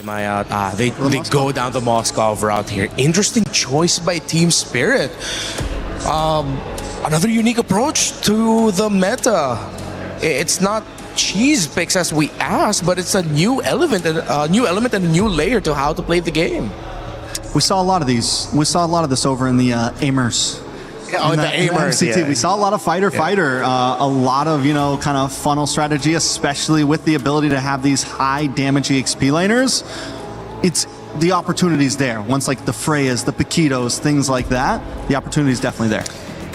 Am I out? They go down the Moskov route here. Interesting choice by Team Spirit. Another unique approach to the meta. It's not cheese picks as we asked, but it's a new element and a new layer to how to play the game. We saw a lot of these. We saw a lot of this over in the Amers. Oh, the Amers, MCT. We saw a lot of fighter, a lot of, kind of funnel strategy, especially with the ability to have these high damage EXP laners. It's the opportunities there. Once like the Freyas, the Paquitos, things like that, the opportunity is definitely there.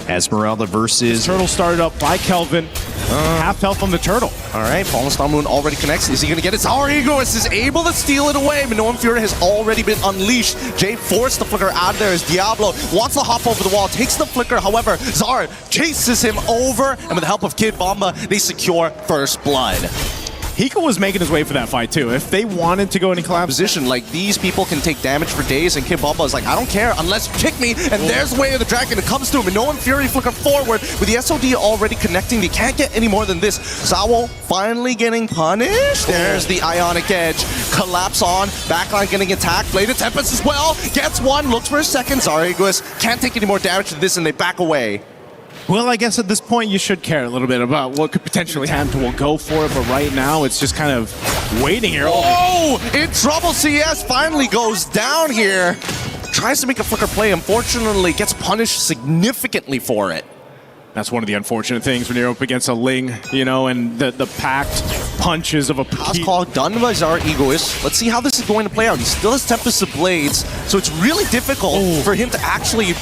Esmeralda versus... Turtle started up by Kelvin. Half health on the Turtle. All right, Fallen Star Moon already connects. Is he going to get it? Our Egoist is able to steal it away. Minoan Fury has already been unleashed. Jay forced the flicker out there as Diablo wants to hop over the wall, takes the flicker. However, Zar chases him over, and with the help of Kid Bomba, they secure first blood. Hiko was making his way for that fight too. If they wanted to go any collab Position, like these people can take damage for days, and Kid Bomba is like, I don't care unless you kick me, and there's Way of the Dragon. It comes to him, and Minoan Fury flicker forward with the SOD already connecting. They can't get any more than this. Zawo finally getting punished. There's the Ionic Edge. Collapse on, backline getting attacked. Bladed Tempest as well. Gets one, looks for a second. Zariguis can't take any more damage to this, and they back away. Well, I guess at this point you should care a little bit about what could potentially happen. We'll go for it, but right now it's just kind of waiting here. Oh, in trouble. CS finally goes down here. Tries to make a flicker play. Unfortunately, gets punished significantly for it. That's one of the unfortunate things when you're up against a Ling, and the packed punches of a House call done by Zar Egoist. Let's see how this is going to play out. He still has Tempest of Blades, so it's really difficult for him to actually,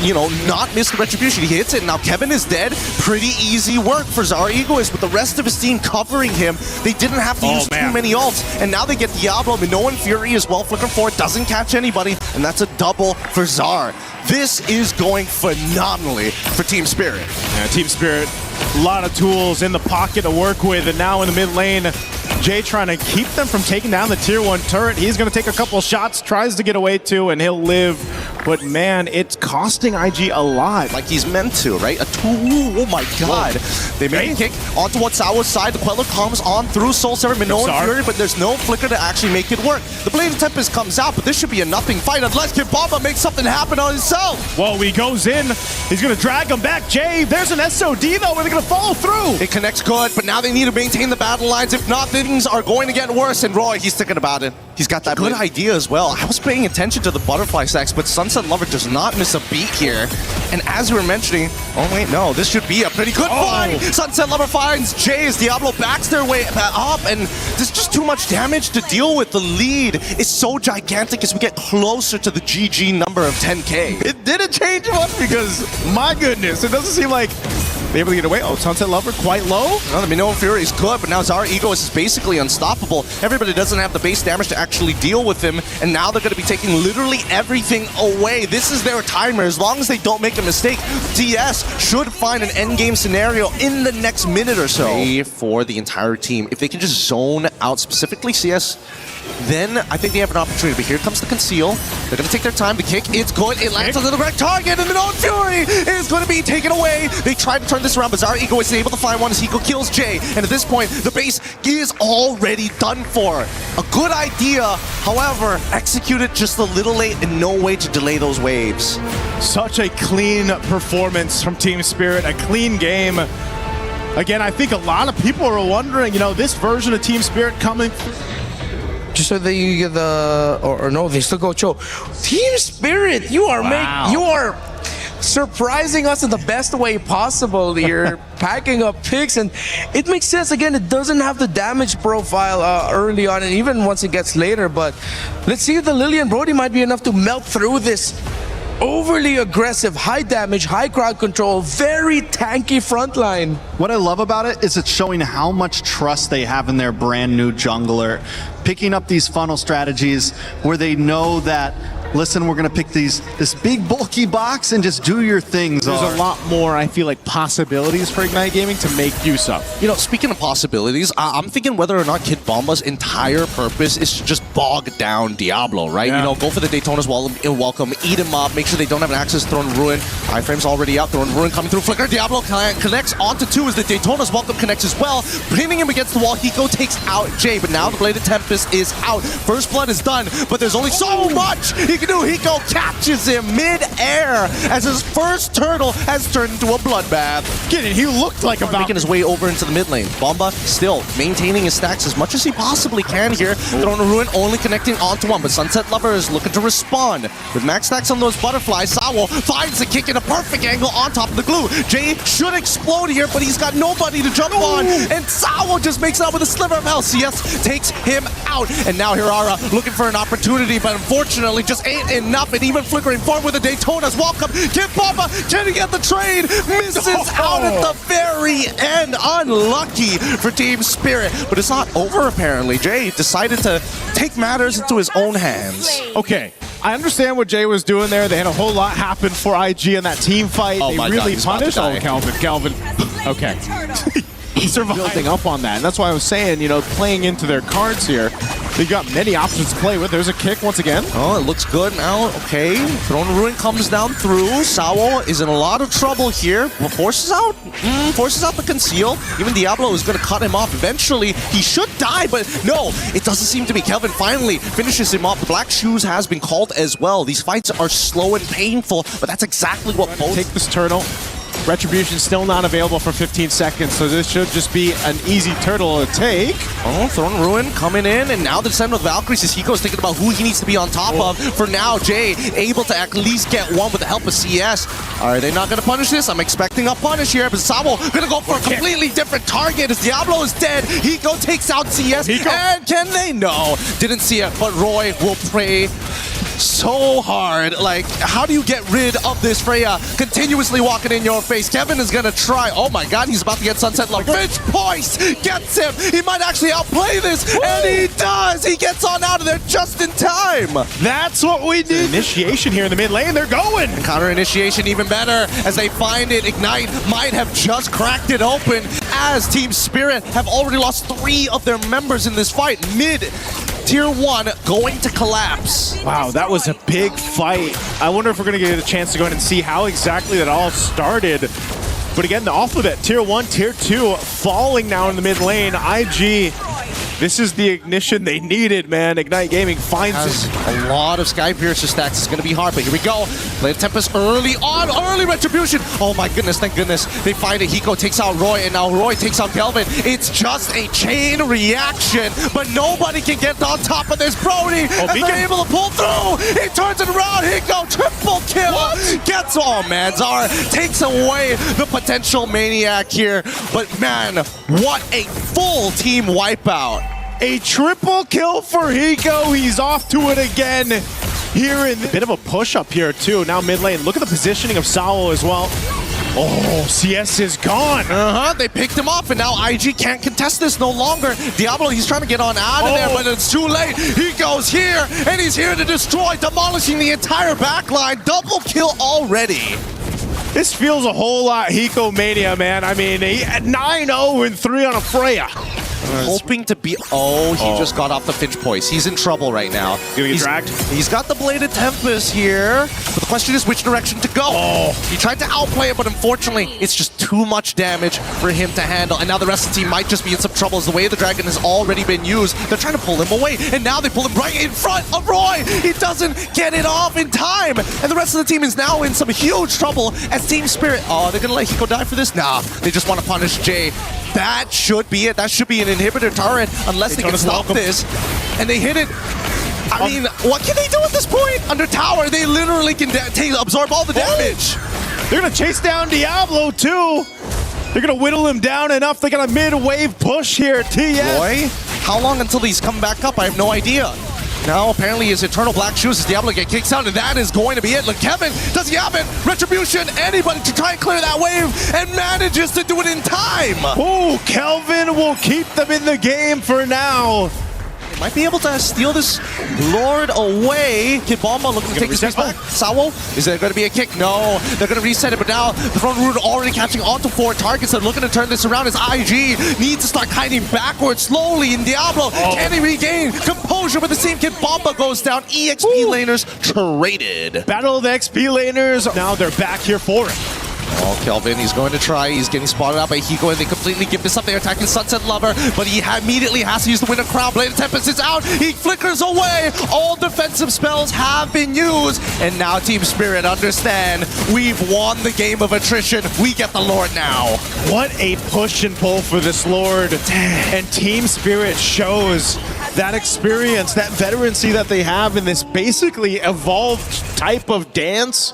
not miss the retribution. He hits it, and now Kevin is dead. Pretty easy work for Zar Egoist with the rest of his team covering him. They didn't have to use too many ults, and now they get Diablo. Minoan Fury as well, flicker forward, doesn't catch anybody, and that's a double for Zar. This is going phenomenally for Team Spirit. Yeah, Team Spirit, a lot of tools in the pocket to work with, and now in the mid lane, Jay trying to keep them from taking down the tier 1 turret. He's going to take a couple shots, tries to get away too, and he'll live. But man, it's costing IG a lot. Like he's meant to, right? Oh my god. They made a kick onto Watsawa's side. The Queller comes on through Soul Server, Minoan Fury, but there's no flicker to actually make it work. The Blade of Tempest comes out, but this should be a nothing fight unless Kid Bomba makes something happen on himself. Well, he goes in. He's going to drag him back. Jay, there's an SOD though. Are they going to follow through? It connects good, but now they need to maintain the battle lines. If not, things are going to get worse. And Roy, he's thinking about it. He's got that good idea as well. I was paying attention to the butterfly stacks, but Sunset Lover does not miss a beat here. And as we were mentioning, oh wait, no, this should be a pretty good fight. Sunset Lover finds Jay as Diablo backs their way up, and there's just too much damage to deal with. The lead is so gigantic as we get closer to the GG number of 10K. It didn't change much because, my goodness, it doesn't seem like they're able to get away. Oh, Sunset Lover quite low. No, the Minoan Fury is good, but now Zara Egoist is basically unstoppable. Everybody doesn't have the base damage to actually deal with him, and now they're going to be taking literally everything away. This is their timer. As long as they don't make a mistake, DS should find an endgame scenario in the next minute or so. For the entire team, if they can just zone out specifically CS, then I think they have an opportunity. But here comes the conceal. They're going to take their time. The kick, it's good. It lands on the correct target, and Minoan Fury is going to be taken away. They try to turn this around, but Zara Egoist is able to find one as Hiko kills Jay. And at this point, the base is already done for. A good idea, however, executed just a little late and no way to delay those waves. Such a clean performance from Team Spirit, a clean game. Again, I think a lot of people are wondering, this version of Team Spirit coming through. Just so they no, they still go Cho. Team Spirit, you are surprising us in the best way possible. You're packing up picks, and it makes sense. Again, it doesn't have the damage profile early on, and even once it gets later. But let's see if the Lillian Brody might be enough to melt through this overly aggressive, high damage, high crowd control, very tanky frontline. What I love about it is it's showing how much trust they have in their brand new jungler. Picking up these funnel strategies where they know that listen, we're going to pick this big bulky box and just do your things. There's a lot more, I feel like, possibilities for Ignite Gaming to make use of. You know, speaking of possibilities, I'm thinking whether or not Kid Bomba's entire purpose is to just bog down Diablo, right? Yeah. You know, go for the Daytona's welcome, eat him up, make sure they don't have an access, Throne Ruin. Iframe's already out, Throne Ruin coming through, Flicker, Diablo connects onto 2 as the Daytona's welcome connects as well. Pinning him against the wall, Hiko takes out Jay, but now the Bladed Tempest is out. First blood is done, but there's only so much he can do. Hiko catches him mid-air as his first turtle has turned into a bloodbath. Get it, he looked like about Making his way over into the mid lane. Bomba still maintaining his stacks as much as he possibly can here. Throne of Ruin only connecting onto 1, but Sunset Lover is looking to respond. With max stacks on those butterflies, Sawo finds the kick in a perfect angle on top of the glue. Jay should explode here, but he's got nobody to jump on, and Sawo just makes out with a sliver of health. CS takes him out, and now Hirara looking for an opportunity, but unfortunately just ain't enough, and even flickering forward with the Daytona's welcome. Kid Bomba trying to get the trade, misses out at the very end. Unlucky for Team Spirit, but it's not over apparently. Jay decided to take matters into his own hands. Okay, I understand what Jay was doing there. They had a whole lot happen for IG in that team fight. Oh they my really God, he's about to punished. die. Calvin. Okay. Survived. Building up on that, and that's why I was saying, you know, playing into their cards here. They've got many options to play with. There's a kick once again. Oh, it looks good now. Okay, Throne of Ruin comes down through. Sawo is in a lot of trouble here. Forces out the conceal. Even Diablo is going to cut him off. Eventually, he should die, but no, it doesn't seem to be. Kelvin finally finishes him off. The Black Shoes has been called as well. These fights are slow and painful, but that's exactly what both... Take this turtle. Retribution still not available for 15 seconds, so this should just be an easy turtle to take. Oh, Throne Ruin coming in, and now the descent of Valkyries as Hiko's thinking about who he needs to be on top of. For now, Jay able to at least get one with the help of CS. Are they not going to punish this? I'm expecting a punish here, but Sawo going to go for a completely different target as Diablo is dead. Hiko takes out CS, and can they? No, didn't see it, but Roy will pray so hard. Like, how do you get rid of this Freya continuously walking in your face? Kevin is gonna try. Oh my God, he's about to get Sunset Love. Finch Poise gets him. He might actually outplay this, and he does. He gets on out of there just in time. That's what we did. Initiation here in the mid lane. They're going. Counter initiation even better as they find it. Ignite might have just cracked it open as Team Spirit have already lost 3 of their members in this fight. Tier 1 going to collapse. Wow, that was a big fight. I wonder if we're going to get a chance to go in and see how exactly that all started. But again, the alphabet, Tier 1, Tier 2, falling now in the mid lane. IG, this is the ignition they needed, man. Ignite Gaming finds a lot of Sky Piercer stacks. It's going to be hard, but here we go. Blade Tempest early on, early Retribution. Oh my goodness, thank goodness. They find it. Hiko takes out Roy, and now Roy takes out Kelvin. It's just a chain reaction, but nobody can get on top of this. Brody, and they're able to pull through. He turns it around. Hiko, triple kill. Gets, oh man, Zara takes away the potential maniac here. But man, what a full team wipeout. A triple kill for Hiko. He's off to it again. Here in bit of a push up here too. Now mid lane. Look at the positioning of Sawo as well. Oh, CS is gone. They picked him off, and now IG can't contest this no longer. Diablo, he's trying to get on out of there, but it's too late. He goes here, and he's here to destroy, demolishing the entire backline. Double kill already. This feels a whole lot Hiko Mania, man. I mean, he had 9-0 and 3 on a Freya. Hoping to be... Oh, he just got off the Finch Poise. He's in trouble right now. Gonna get dragged? He's got the Bladed Tempest here. But the question is which direction to go. He tried to outplay it, but unfortunately, it's just too much damage for him to handle. And now the rest of the team might just be in some trouble as the way the Dragon has already been used. They're trying to pull him away. And now they pull him right in front of Roy. He doesn't get it off in time. And the rest of the team is now in some huge trouble as Team Spirit... Oh, they're going to let Hiko die for this? Nah, they just want to punish Jay. That should be it. That should be an inhibitor turret unless they can stop this. And they hit it. I mean, what can they do at this point? Under tower, they literally can absorb all the damage. They're going to chase down Diablo too. They're going to whittle him down enough. They got a mid-wave push here. TS. Boy, how long until these come back up? I have no idea. Now, apparently, his Eternal Black Shoes as Diablo get kicks out, and that is going to be it. Look, Kevin, does he have it? Retribution, anybody to try and clear that wave, and manages to do it in time. Oh, Kelvin will keep them in the game for now. might be able to steal this Lord away. Kid Bomba looking to take his space back. Sawo, is there going to be a kick? No, they're going to reset it, but now the front root already catching onto 4 targets. They're looking to turn this around as IG needs to start kiting backwards slowly, and Diablo can he regain composure, but the same Kid Bomba goes down. EXP laners traded. Battle of the XP laners. Now they're back here for it. Oh, Kelvin, he's going to try. He's getting spotted out by Hiko, and they completely give this up. They're attacking Sunset Lover, but he immediately has to use the Winter Crown. Blade of Tempest is out. He flickers away. All defensive spells have been used, and now Team Spirit understand we've won the game of attrition. We get the Lord now. What a push and pull for this Lord. And Team Spirit shows that experience, that veterancy that they have in this basically evolved type of dance.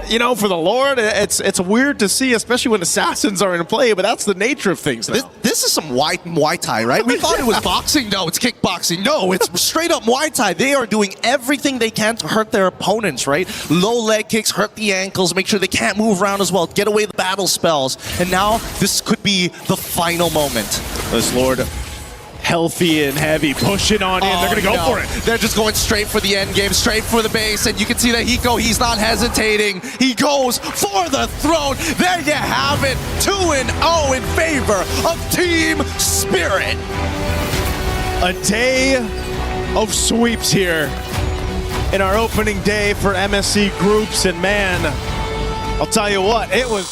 You know, for the Lord, it's weird to see, especially when assassins are in play, but that's the nature of things now. This is some Muay Thai, right? We thought it was boxing. No, it's kickboxing. No, it's straight up Muay Thai. They are doing everything they can to hurt their opponents, right? Low leg kicks, hurt the ankles, make sure they can't move around as well, get away the battle spells. And now this could be the final moment. This Lord, healthy and heavy, pushing on in. They're going to go for it. They're just going straight for the end game, straight for the base, and you can see that Hiko, he's not hesitating. He goes for the throne. There you have it, 2-0 in favor of Team Spirit. A day of sweeps here in our opening day for MSC groups, and man, I'll tell you what, it was